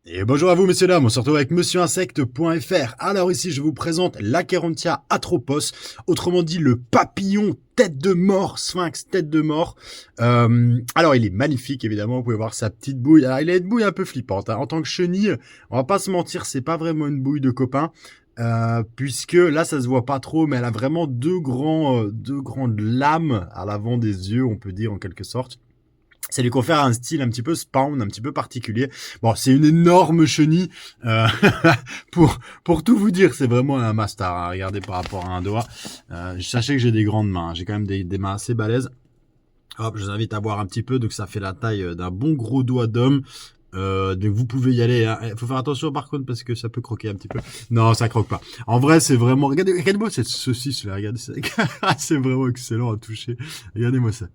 Et bonjour à vous messieurs dames, on se retrouve avec monsieurinsecte.fr. Alors ici je vous présente l'Acherontia atropos, autrement dit le papillon tête de mort, sphinx tête de mort. Alors il est magnifique évidemment, vous pouvez voir sa petite bouille. Alors il a une bouille un peu flippante, hein. En tant que chenille, on va pas se mentir, c'est pas vraiment une bouille de copain. Puisque là ça se voit pas trop, mais elle a vraiment deux grandes lames à l'avant des yeux, on peut dire en quelque sorte. Ça lui confère un style un petit peu spawn, un petit peu particulier. Bon, c'est une énorme chenille. Euh, pour tout vous dire, c'est vraiment un master, hein. Regardez par rapport à un doigt. Sachez que j'ai des grandes mains. J'ai quand même des mains assez balèzes. Hop, je vous invite à voir un petit peu. Donc ça fait la taille d'un bon gros doigt d'homme. Donc vous pouvez y aller, hein. Faut faire attention par contre parce que ça peut croquer un petit peu. Non, ça croque pas. En vrai, c'est vraiment. Regardez-moi cette saucisse là. Regardez ça. C'est vraiment excellent à toucher. Regardez-moi ça.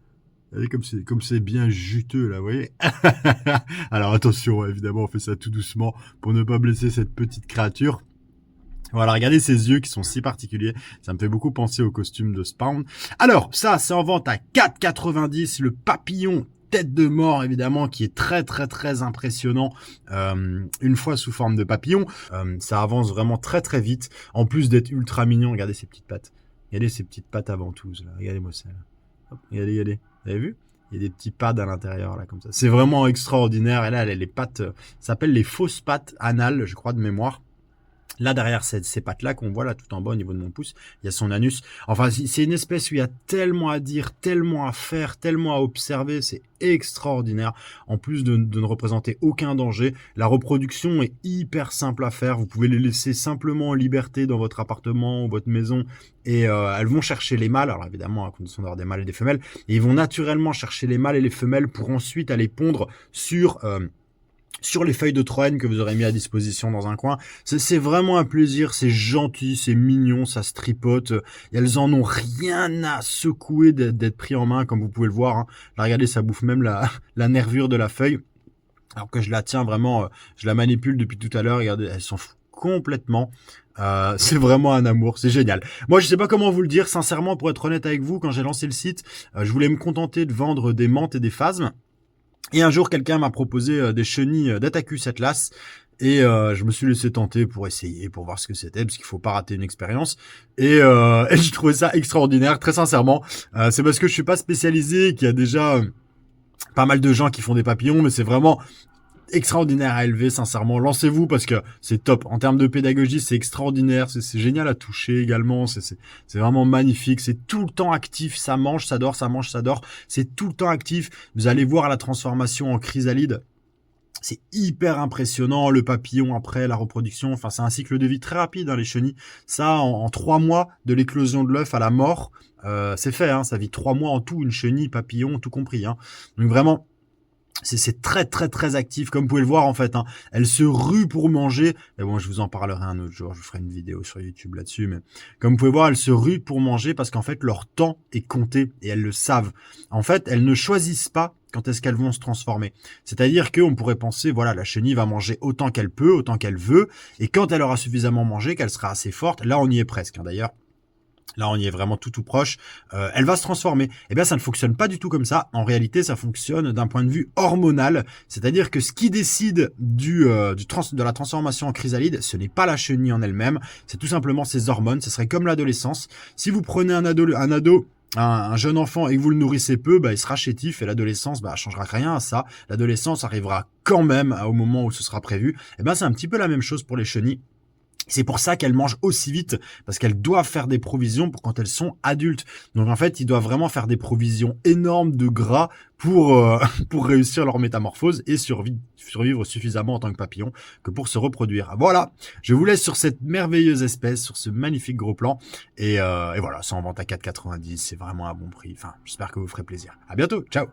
Regardez comme c'est bien juteux là, vous voyez. Alors attention, évidemment, on fait ça tout doucement pour ne pas blesser cette petite créature. Voilà, regardez ses yeux qui sont si particuliers. Ça me fait beaucoup penser au costume de Spawn. Alors, ça, c'est en vente à 4,90. Le papillon tête de mort, évidemment, qui est très, très, très impressionnant. Une fois sous forme de papillon, ça avance vraiment très, très vite. En plus d'être ultra mignon, regardez ses petites pattes. Regardez ses petites pattes aventouses, là. Regardez-moi ça, là. Hop, regardez. Vous avez vu? Il y a des petits pads à l'intérieur, là, comme ça. C'est vraiment extraordinaire. Et là, elle a les pattes, ça s'appelle les fausses pattes anales, je crois, de mémoire. Là, derrière ces pattes-là qu'on voit là tout en bas au niveau de mon pouce, il y a son anus. Enfin, c'est une espèce où il y a tellement à dire, tellement à faire, tellement à observer. C'est extraordinaire. En plus de ne représenter aucun danger, la reproduction est hyper simple à faire. Vous pouvez les laisser simplement en liberté dans votre appartement ou votre maison et elles vont chercher les mâles. Alors évidemment, à condition d'avoir des mâles et des femelles. Et ils vont naturellement chercher les mâles et les femelles pour ensuite aller pondre sur les feuilles de troène que vous aurez mis à disposition dans un coin. C'est vraiment un plaisir, c'est gentil, c'est mignon, ça se tripote. Et elles en ont rien à secouer d'être pris en main, comme vous pouvez le voir, hein. Là, regardez, ça bouffe même la nervure de la feuille. Alors que je la tiens vraiment, je la manipule depuis tout à l'heure. Regardez, elle s'en fout complètement. C'est vraiment un amour, c'est génial. Moi, je sais pas comment vous le dire, sincèrement, pour être honnête avec vous, quand j'ai lancé le site, je voulais me contenter de vendre des menthes et des phasmes. Et un jour, quelqu'un m'a proposé des chenilles d'Attacus Atlas. Et je me suis laissé tenter pour essayer, pour voir ce que c'était, parce qu'il faut pas rater une expérience. Et j'ai trouvé ça extraordinaire, très sincèrement. C'est parce que je suis pas spécialisé, qu'il y a déjà pas mal de gens qui font des papillons, mais c'est vraiment extraordinaire à élever, sincèrement. Lancez-vous parce que c'est top. En termes de pédagogie, c'est extraordinaire. C'est génial à toucher également. C'est vraiment magnifique. C'est tout le temps actif. Ça mange, ça dort, ça mange, ça dort. C'est tout le temps actif. Vous allez voir la transformation en chrysalide. C'est hyper impressionnant, le papillon après la reproduction. Enfin, c'est un cycle de vie très rapide, hein, les chenilles. Ça, en 3 mois, de l'éclosion de l'œuf à la mort, c'est fait, hein. Ça vit 3 mois en tout, une chenille, papillon, tout compris, hein. Donc vraiment, c'est très très très actif, comme vous pouvez le voir en fait, hein. Elle se rue pour manger. Mais bon, je vous en parlerai un autre jour, je ferai une vidéo sur YouTube là-dessus. Mais comme vous pouvez voir, elles se ruent pour manger parce qu'en fait leur temps est compté et elles le savent. En fait, elles ne choisissent pas quand est-ce qu'elles vont se transformer. C'est-à-dire qu'on pourrait penser, voilà, la chenille va manger autant qu'elle peut, autant qu'elle veut, et quand elle aura suffisamment mangé, qu'elle sera assez forte, là on y est presque, hein, d'ailleurs. Là, on y est vraiment tout proche. Elle va se transformer. Eh bien, ça ne fonctionne pas du tout comme ça. En réalité, ça fonctionne d'un point de vue hormonal. C'est-à-dire que ce qui décide de la transformation en chrysalide, ce n'est pas la chenille en elle-même. C'est tout simplement ses hormones. Ce serait comme l'adolescence. Si vous prenez un jeune enfant et que vous le nourrissez peu, bah, il sera chétif et l'adolescence, bah, changera rien à ça. L'adolescence arrivera quand même au moment où ce sera prévu. Eh ben, c'est un petit peu la même chose pour les chenilles. C'est pour ça qu'elles mangent aussi vite, parce qu'elles doivent faire des provisions pour quand elles sont adultes. Donc en fait, ils doivent vraiment faire des provisions énormes de gras pour réussir leur métamorphose et survivre suffisamment en tant que papillon que pour se reproduire. Voilà, je vous laisse sur cette merveilleuse espèce, sur ce magnifique gros plan. Et voilà, c'est en vente à 4,90, c'est vraiment un bon prix. Enfin, j'espère que vous ferez plaisir. À bientôt, ciao.